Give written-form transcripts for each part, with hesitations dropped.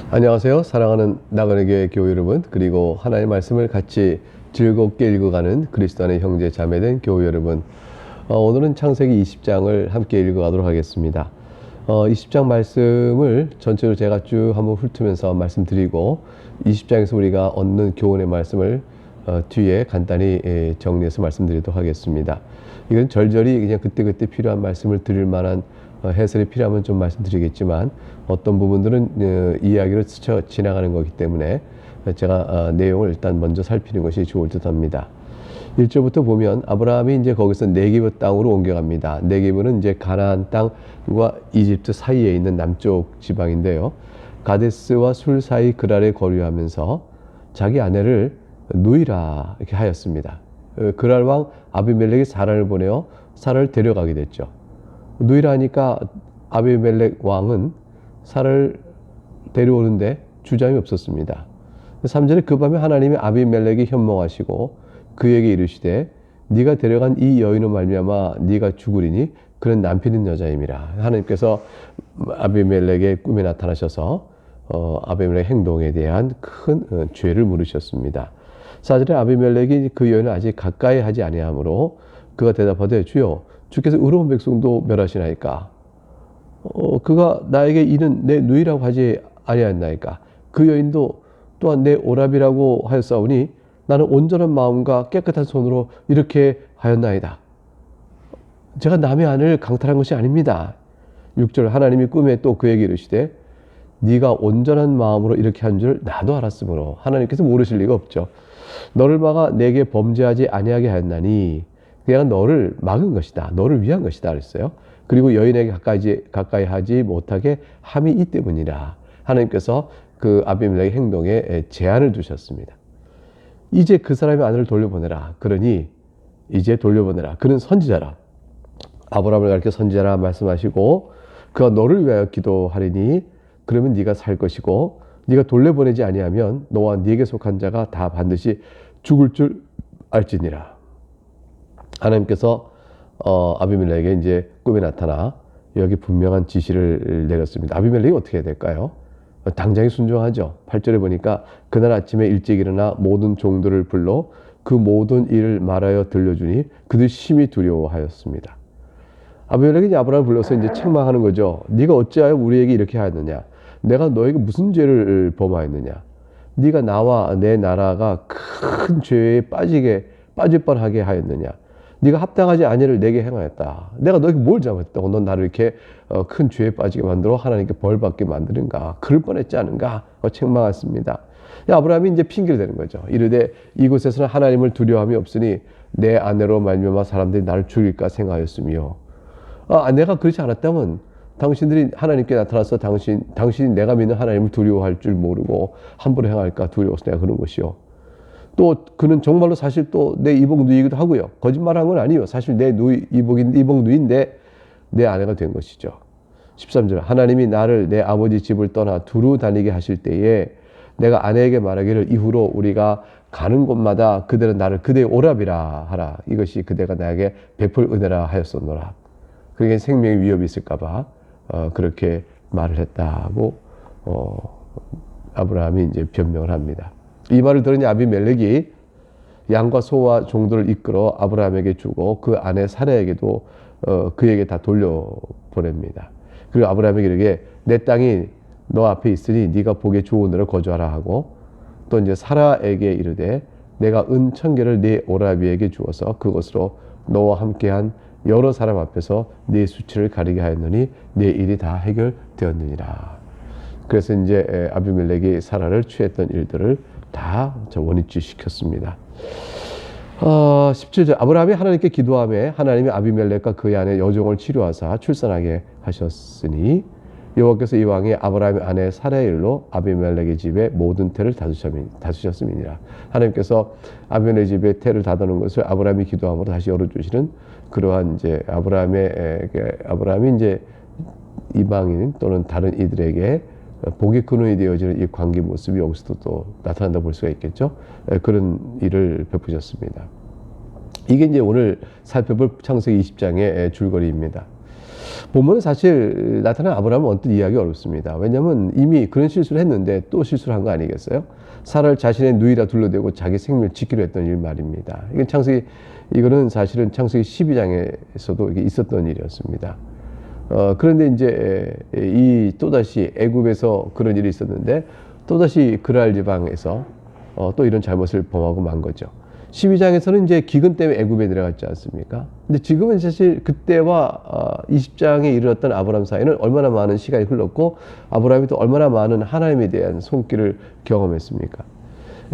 안녕하세요. 사랑하는 나그네 교회 교회 여러분, 그리고 하나님의 말씀을 같이 즐겁게 읽어가는 그리스도 안의 형제 자매된 교회 여러분. 오늘은 창세기 20장을 함께 읽어가도록 하겠습니다. 20장 말씀을 전체로 제가 쭉 한번 훑으면서 말씀드리고 20장에서 우리가 얻는 교훈의 말씀을 뒤에 간단히 정리해서 말씀드리도록 하겠습니다. 이건 절절히 그냥 그때그때 필요한 말씀을 드릴 만한 해설이 필요하면 좀 말씀드리겠지만 어떤 부분들은 이야기를 스쳐 지나가는 거기 때문에 제가 내용을 일단 먼저 살피는 것이 좋을 듯 합니다. 1절부터 보면 아브라함이 이제 거기서 네게브 땅으로 옮겨갑니다. 네게브는 이제 가나안 땅과 이집트 사이에 있는 남쪽 지방인데요. 가데스와 술 사이 그랄에 거류하면서 자기 아내를 누이라 이렇게 하였습니다. 그랄 왕 아비멜렉이 사라를 보내어 사라를 데려가게 됐죠. 누이라 하니까 아비멜렉 왕은 사라를 데려오는데 주저함이 없었습니다. 3절에 그 밤에 하나님이 아비멜렉이 현몽하시고 그에게 이르시되 네가 데려간 이 여인으로 말미암아 네가 죽으리니 그는 남편 있는 여자임이라. 하나님께서 아비멜렉의 꿈에 나타나셔서 아비멜렉 행동에 대한 큰 죄를 물으셨습니다. 4절에 아비멜렉이 그 여인을 아직 가까이 하지 아니하므로 그가 대답하되 주여 주께서 의로운 백성도 멸하시나이까. 그가 나에게 이는 내 누이라고 하지 아니하였나이까. 그 여인도 또한 내 오라비라고 하였사오니 나는 온전한 마음과 깨끗한 손으로 이렇게 하였나이다. 제가 남의 아내를 강탈한 것이 아닙니다. 6절 하나님이 꿈에 또 그에게 이르시되 네가 온전한 마음으로 이렇게 한 줄 나도 알았으므로. 하나님께서 모르실 리가 없죠. 너를 막아 내게 범죄하지 아니하게 하였나니 그냥 너를 막은 것이다. 너를 위한 것이다 그랬어요. 그리고 여인에게 가까이 하지 못하게 함이 이 때문이라. 하나님께서 그 아비멜렉의 행동에 제한을 두셨습니다. 이제 그 사람의 아내를 돌려보내라. 그러니 이제 돌려보내라. 그는 선지자라. 아브라함을 가리켜 선지자라 말씀하시고 그가 너를 위하여 기도하리니 그러면 네가 살 것이고 네가 돌려보내지 아니하면 너와 네게 속한 자가 다 반드시 죽을 줄 알지니라. 하나님께서 아비멜렉에게 이제 꿈에 나타나 여기 분명한 지시를 내렸습니다. 아비멜렉이 어떻게 해야 될까요? 당장에 순종하죠. 8절에 보니까 그날 아침에 일찍 일어나 모든 종들을 불러 그 모든 일을 말하여 들려주니 그들 심히 두려워하였습니다. 아비멜렉이 아브라함을 불러서 이제 책망하는 거죠. 네가 어찌하여 우리에게 이렇게 하였느냐? 내가 너에게 무슨 죄를 범하였느냐? 네가 나와 내 나라가 큰 죄에 빠질 뻔하게 하였느냐? 네가 합당하지 아니를 내게 행하였다. 내가 너에게 뭘 잘못했다고 넌 나를 이렇게 큰 죄에 빠지게 만들어 하나님께 벌받게 만드는가? 그럴 뻔했지 않은가? 책망했습니다. 아브라함이 이제 핑계를 대는 거죠. 이르되 이곳에서는 하나님을 두려움이 없으니 내 아내로 말미암아 사람들이 나를 죽일까 생각하였으며 내가 그렇지 않았다면 당신들이 하나님께 나타나서 당신이 내가 믿는 하나님을 두려워할 줄 모르고 함부로 행할까 두려워서 내가 그런 것이요. 또 그는 정말로 사실 또 내 이복 누이기도 하고요. 거짓말한 건 아니에요. 사실 내 이복 누이인데 내 아내가 된 것이죠. 13절 하나님이 나를 내 아버지 집을 떠나 두루 다니게 하실 때에 내가 아내에게 말하기를 이후로 우리가 가는 곳마다 그대는 나를 그대의 오라비라 하라. 이것이 그대가 나에게 베풀 은혜라 하였었노라. 그러니까 생명의 위협이 있을까 봐 그렇게 말을 했다고 아브라함이 이제 변명을 합니다. 이 말을 들으니 아비멜렉이 양과 소와 종들을 이끌어 아브라함에게 주고 그 아내 사라에게도 그에게 다 돌려보냅니다. 그리고 아브라함에게 이르게 내 땅이 너 앞에 있으니 네가 보기에 좋은 데로 거주하라 하고 또 이제 사라에게 이르되 내가 은 1000개를 네 오라비에게 주어서 그것으로 너와 함께한 여러 사람 앞에서 네 수치를 가리게 하였느니 네 일이 다 해결되었느니라. 그래서 이제 아비멜렉이 사라를 취했던 일들을 다 원위치 시켰습니다. 17절 아브라함이 하나님께 기도하며 하나님이 아비멜렉과 그의 아내 여종을 치료하사 출산하게 하셨으니 여호와께서 이왕에 아브라함의 아내 사라의 일로 아비멜렉의 집에 모든 태를 닫으셨음이니라. 하나님께서 아비멜렉의 집에 태를 닫아놓은 것을 아브라함이 기도함으로 다시 열어주시는 그러한 이제 아브라함이 이제 이방인 또는 다른 이들에게 복의 근원이 되어지는 이 관계 모습이 여기서도 또 나타난다고 볼 수가 있겠죠. 그런 일을 베푸셨습니다. 이게 이제 오늘 살펴볼 창세기 20장의 줄거리입니다. 보면 사실 나타난 아브라함은 언뜻 이해하기 어렵습니다. 왜냐하면 이미 그런 실수를 했는데 또 실수를 한 거 아니겠어요? 사라를 자신의 누이라 둘러대고 자기 생명을 지키려 했던 일 말입니다. 이거는 사실은 창세기 12장에서도 이게 있었던 일이었습니다. 그런데 이제 또다시 애굽에서 그런 일이 있었는데 또다시 그랄 지방에서 또 이런 잘못을 범하고 만 거죠. 12장에서는 이제 기근 때문에 애굽에 내려갔지 않습니까? 근데 지금은 사실 그때와 20장에 이르렀던 아브라함 사이는 얼마나 많은 시간이 흘렀고 아브라함이 또 얼마나 많은 하나님에 대한 손길을 경험했습니까?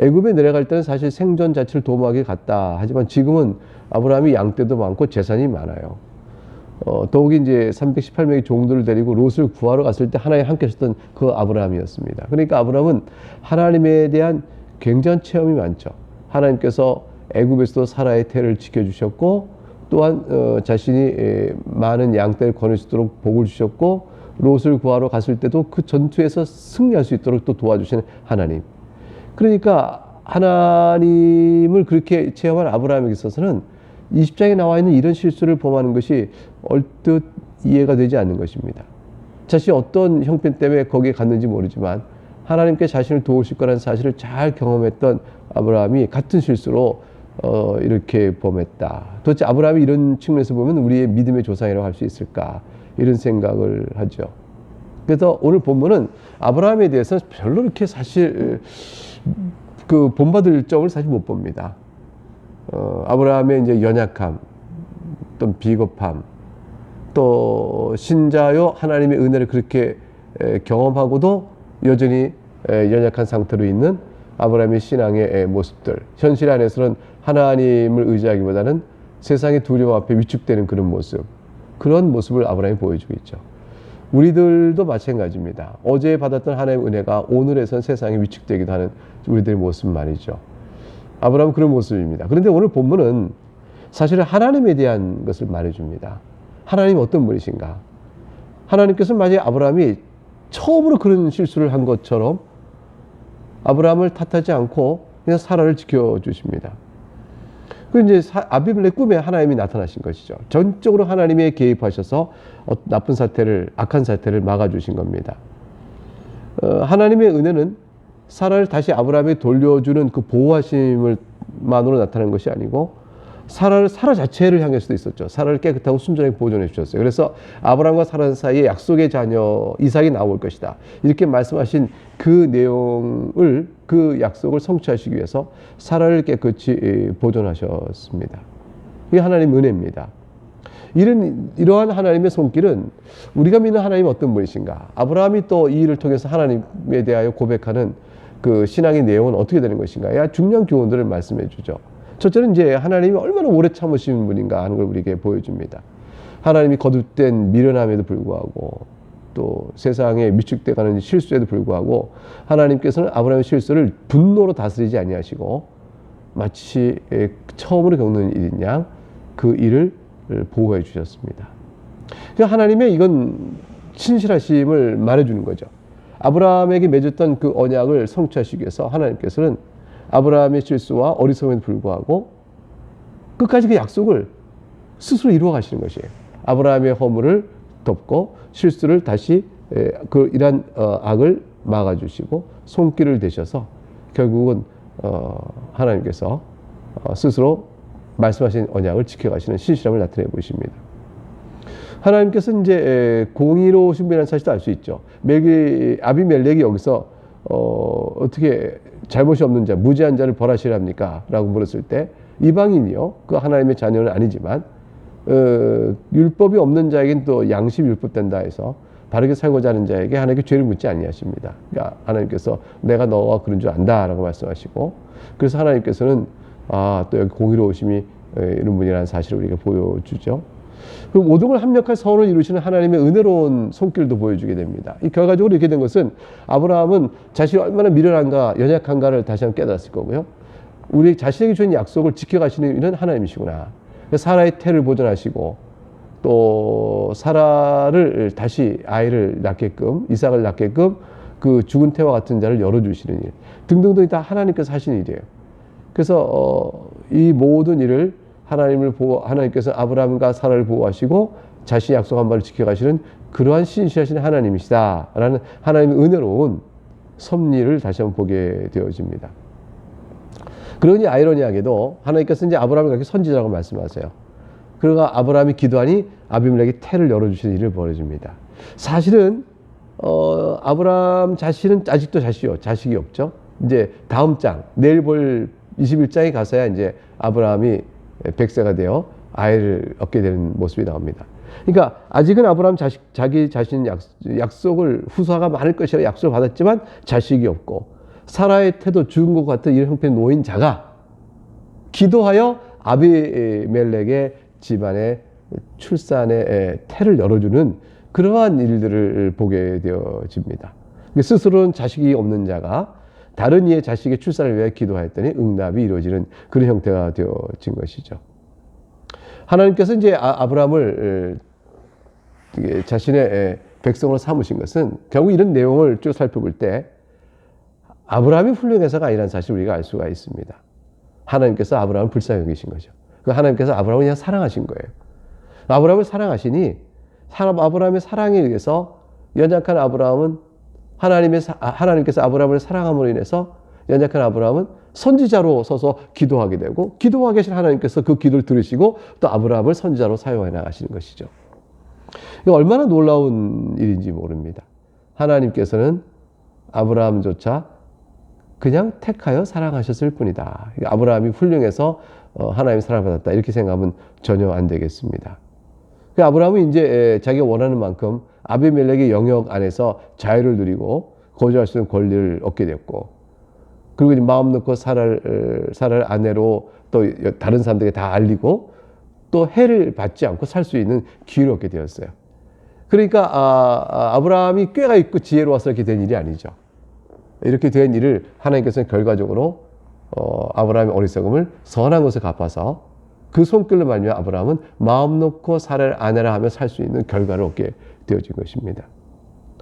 애굽에 내려갈 때는 사실 생존 자체를 도모하기 같다. 하지만 지금은 아브라함이 양떼도 많고 재산이 많아요. 더욱이 이제 318명의 종들을 데리고 롯을 구하러 갔을 때 하나님 함께 하셨던 그 아브라함이었습니다. 그러니까 아브라함은 하나님에 대한 굉장한 체험이 많죠. 하나님께서 애굽에서도 사라의 태를 지켜주셨고 또한 자신이 많은 양떼를 거닐 수 있도록 복을 주셨고 롯을 구하러 갔을 때도 그 전투에서 승리할 수 있도록 또 도와주시는 하나님. 그러니까 하나님을 그렇게 체험한 아브라함에게 있어서는 20장에 나와 있는 이런 실수를 범하는 것이 얼뜻 이해가 되지 않는 것입니다. 자신이 어떤 형편 때문에 거기에 갔는지 모르지만 하나님께 자신을 도우실 거라는 사실을 잘 경험했던 아브라함이 같은 실수로 이렇게 범했다. 도대체 아브라함이 이런 측면에서 보면 우리의 믿음의 조상이라고 할 수 있을까? 이런 생각을 하죠. 그래서 오늘 본문은 아브라함에 대해서 별로 이렇게 사실 그 본받을 점을 사실 못 봅니다. 아브라함의 이제 연약함, 또 비겁함, 또 신자요 하나님의 은혜를 그렇게 경험하고도 여전히 연약한 상태로 있는 아브라함의 신앙의 모습들, 현실 안에서는 하나님을 의지하기보다는 세상의 두려움 앞에 위축되는 그런 모습, 그런 모습을 아브라함이 보여주고 있죠. 우리들도 마찬가지입니다. 어제 받았던 하나님의 은혜가 오늘에선 세상에 위축되기도 하는 우리들의 모습 말이죠. 아브라함은 그런 모습입니다. 그런데 오늘 본문은 사실은 하나님에 대한 것을 말해줍니다. 하나님이 어떤 분이신가? 하나님께서는 마치 아브라함이 처음으로 그런 실수를 한 것처럼 아브라함을 탓하지 않고 그냥 사라를 지켜주십니다. 그리고 이제 아비멜렉 꿈에 하나님이 나타나신 것이죠. 전적으로 하나님이 개입하셔서 나쁜 사태를, 악한 사태를 막아주신 겁니다. 하나님의 은혜는 사라를 다시 아브라함에 돌려주는 그 보호하심을만으로 나타나는 것이 아니고 사라 자체를 향할 수도 있었죠. 사라를 깨끗하고 순전하게 보존해 주셨어요. 그래서 아브라함과 사라 사이에 약속의 자녀 이삭이 나올 것이다. 이렇게 말씀하신 그 내용을, 그 약속을 성취하시기 위해서 사라를 깨끗이 보존하셨습니다. 이게 하나님의 은혜입니다. 이러한 하나님의 손길은 우리가 믿는 하나님이 어떤 분이신가? 아브라함이 또 이 일을 통해서 하나님에 대하여 고백하는 그 신앙의 내용은 어떻게 되는 것인가? 중요한 교훈들을 말씀해 주죠. 첫째는 이제 하나님이 얼마나 오래 참으시는 분인가 하는 걸 우리에게 보여줍니다. 하나님이 거듭된 미련함에도 불구하고 또 세상에 위축돼 가는 실수에도 불구하고 하나님께서는 아브라함의 실수를 분노로 다스리지 아니하시고 마치 처음으로 겪는 일인 양 그 일을 보호해 주셨습니다. 그러니까 하나님의 이건 신실하심을 말해주는 거죠. 아브라함에게 맺었던 그 언약을 성취하시기 위해서 하나님께서는 아브라함의 실수와 어리석음에도 불구하고 끝까지 그 약속을 스스로 이루어 가시는 것이에요. 아브라함의 허물을 덮고 실수를 다시 이러한 악을 막아주시고 손길을 대셔서 결국은 하나님께서 스스로 말씀하신 언약을 지켜가시는 신실함을 나타내 보십니다. 하나님께서 이제 공의로우신 분이라는 사실도 알 수 있죠. 아비멜렉이 여기서 어떻게 잘못이 없는 자, 무죄한 자를 벌하시랍니까? 라고 물었을 때 이방인이요, 그 하나님의 자녀는 아니지만 율법이 없는 자에겐 또 양심 율법 된다 해서 바르게 살고자 하는 자에게 하나님께 죄를 묻지 아니하십니다. 그러니까 하나님께서 내가 너가 그런 줄 안다라고 말씀하시고, 그래서 하나님께서는 또 여기 공의로우심이 이런 분이라는 사실을 우리가 보여주죠. 그리고 모든 걸 합력할 선을 이루시는 하나님의 은혜로운 손길도 보여주게 됩니다. 이 결과적으로 이렇게 된 것은 아브라함은 자신이 얼마나 미련한가, 연약한가를 다시 한번 깨달았을 거고요. 우리 자신에게 주신 약속을 지켜가시는 이는 하나님이시구나. 사라의 태를 보존하시고 또 사라를 다시 아이를 낳게끔, 이삭을 낳게끔 그 죽은 태와 같은 자를 열어주시는 일 등등등이 다 하나님께서 하시는 일이에요. 그래서 이 모든 일을 하나님께서 아브라함과 사라를 보호하시고 자신이 약속한 바를 지켜가시는 그러한 신실하신 하나님이시다라는 하나님의 은혜로운 섭리를 다시 한번 보게 되어집니다. 그러니 아이러니하게도 하나님께서 이제 아브라함을 그렇게 선지자라고 말씀하세요. 그러가 아브라함이 기도하니 아비멜렉이 태를 열어주시는 일을 벌어집니다. 사실은 아브라함 자신은 아직도 자식이 없죠. 이제 다음 장 내일 볼 21장에 가서야 이제 아브라함이 100세가 되어 아이를 얻게 되는 모습이 나옵니다. 그러니까 아직은 아브라함 자기 자신 약속을 후사가 많을 것이라 약속을 받았지만 자식이 없고 사라의 태도 죽은 것 같은 이런 형편의 노인자가 기도하여 아비멜렉의 집안의 출산의 태를 열어주는 그러한 일들을 보게 되어집니다. 스스로는 자식이 없는 자가 다른 이의 자식의 출산을 위해 기도하였더니 응답이 이루어지는 그런 형태가 되어진 것이죠. 하나님께서 이제 아브라함을 자신의 백성으로 삼으신 것은 결국 이런 내용을 쭉 살펴볼 때 아브라함이 훌륭해서가 아니라는 사실을 우리가 알 수가 있습니다. 하나님께서 아브라함을 불쌍히 여기신 거죠. 하나님께서 아브라함을 그냥 사랑하신 거예요. 아브라함을 사랑하시니 아브라함의 사랑에 의해서 연약한 아브라함은 하나님께서 아브라함을 사랑함으로 인해서 연약한 아브라함은 선지자로 서서 기도하게 되고 기도하게 하신 하나님께서 그 기도를 들으시고 또 아브라함을 선지자로 사용해 나가시는 것이죠. 이거 얼마나 놀라운 일인지 모릅니다. 하나님께서는 아브라함조차 그냥 택하여 사랑하셨을 뿐이다. 아브라함이 훌륭해서 하나님 사랑받았다 이렇게 생각하면 전혀 안 되겠습니다. 아브라함은 이제 자기가 원하는 만큼 아비멜렉의 영역 안에서 자유를 누리고 거주할 수 있는 권리를 얻게 됐고, 그리고 이제 마음 놓고 사라를 아내로 또 다른 사람들에게 다 알리고 또 해를 받지 않고 살 수 있는 기회를 얻게 되었어요. 그러니까 아브라함이 꾀가 있고 지혜로워서 이렇게 된 일이 아니죠. 이렇게 된 일을 하나님께서는 결과적으로 아브라함의 어리석음을 선한 것을 갚아서 그 손길로 말미암아 아브라함은 마음 놓고 사라를 아내라 하며 살 수 있는 결과를 얻게 되어진 것입니다.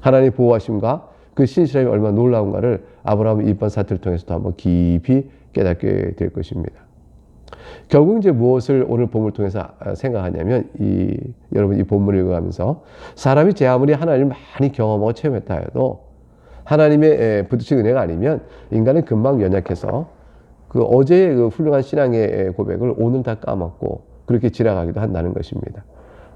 하나님의 보호하심과 그 신실함이 얼마나 놀라운가를 아브라함은 이번 사태를 통해서도 한번 깊이 깨닫게 될 것입니다. 결국 이제 무엇을 오늘 본문을 통해서 생각하냐면 여러분 이 본문을 읽어가면서 사람이 제 아무리 하나님을 많이 경험하고 체험했다 해도 하나님의 부딪힌 은혜가 아니면 인간은 금방 연약해서 그 어제의 그 훌륭한 신앙의 고백을 오늘 다 까먹고 그렇게 지나가기도 한다는 것입니다.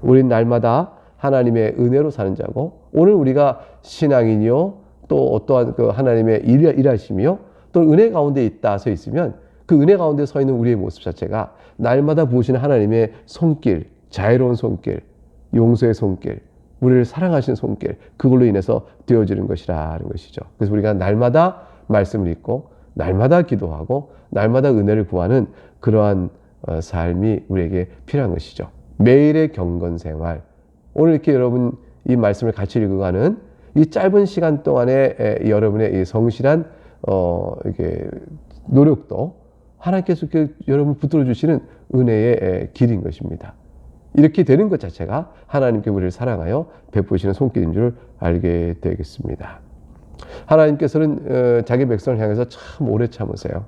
우린 날마다 하나님의 은혜로 사는 자고 오늘 우리가 신앙인이요 또 어떠한 그 하나님의 일하심이요 또 은혜 가운데 있다 서 있으면 그 은혜 가운데 서 있는 우리의 모습 자체가 날마다 부으시는 하나님의 손길, 자애로운 손길, 용서의 손길, 우리를 사랑하시는 손길, 그걸로 인해서 되어지는 것이라는 것이죠. 그래서 우리가 날마다 말씀을 읽고 날마다 기도하고 날마다 은혜를 구하는 그러한 삶이 우리에게 필요한 것이죠. 매일의 경건 생활, 오늘 이렇게 여러분 이 말씀을 같이 읽어가는 이 짧은 시간 동안에 여러분의 이 성실한 이렇게 노력도 하나님께서 여러분 붙들어 주시는 은혜의 길인 것입니다. 이렇게 되는 것 자체가 하나님께 우리를 사랑하여 베푸시는 손길인 줄 알게 되겠습니다. 하나님께서는 자기 백성을 향해서 참 오래 참으세요.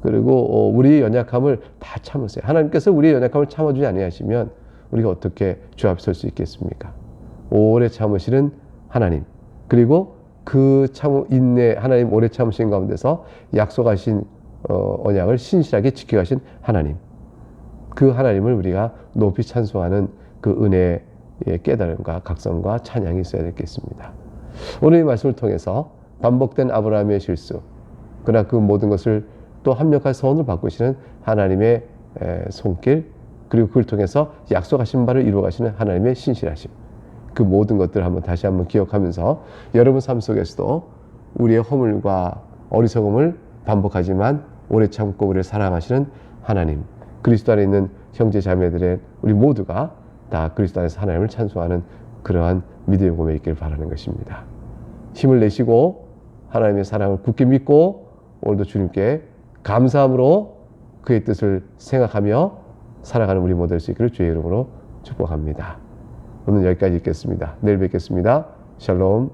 그리고 우리의 연약함을 다 참으세요. 하나님께서 우리의 연약함을 참아주지 아니하시면 우리가 어떻게 주 앞에 설 수 있겠습니까? 오래 참으시는 하나님, 그리고 그 인내 하나님 오래 참으신 가운데서 약속하신 언약을 신실하게 지켜가신 하나님, 그 하나님을 우리가 높이 찬송하는 그 은혜의 깨달음과 각성과 찬양이 있어야 되겠습니다. 오늘 이 말씀을 통해서 반복된 아브라함의 실수, 그러나 그 모든 것을 또 합력할 선을 바꾸시는 하나님의 손길, 그리고 그걸 통해서 약속하신 바를 이루어가시는 하나님의 신실하심, 그 모든 것들을 다시 한번 기억하면서 여러분 삶 속에서도 우리의 허물과 어리석음을 반복하지만 오래 참고 우리를 사랑하시는 하나님, 그리스도 안에 있는 형제 자매들의 우리 모두가 다 그리스도 안에서 하나님을 찬송하는 그러한 믿음의 몸에 있기를 바라는 것입니다. 힘을 내시고 하나님의 사랑을 굳게 믿고 오늘도 주님께 감사함으로 그의 뜻을 생각하며 살아가는 우리 모두 될 수 있기를 주의 이름으로 축복합니다. 오늘 여기까지 읽겠습니다. 내일 뵙겠습니다. 샬롬.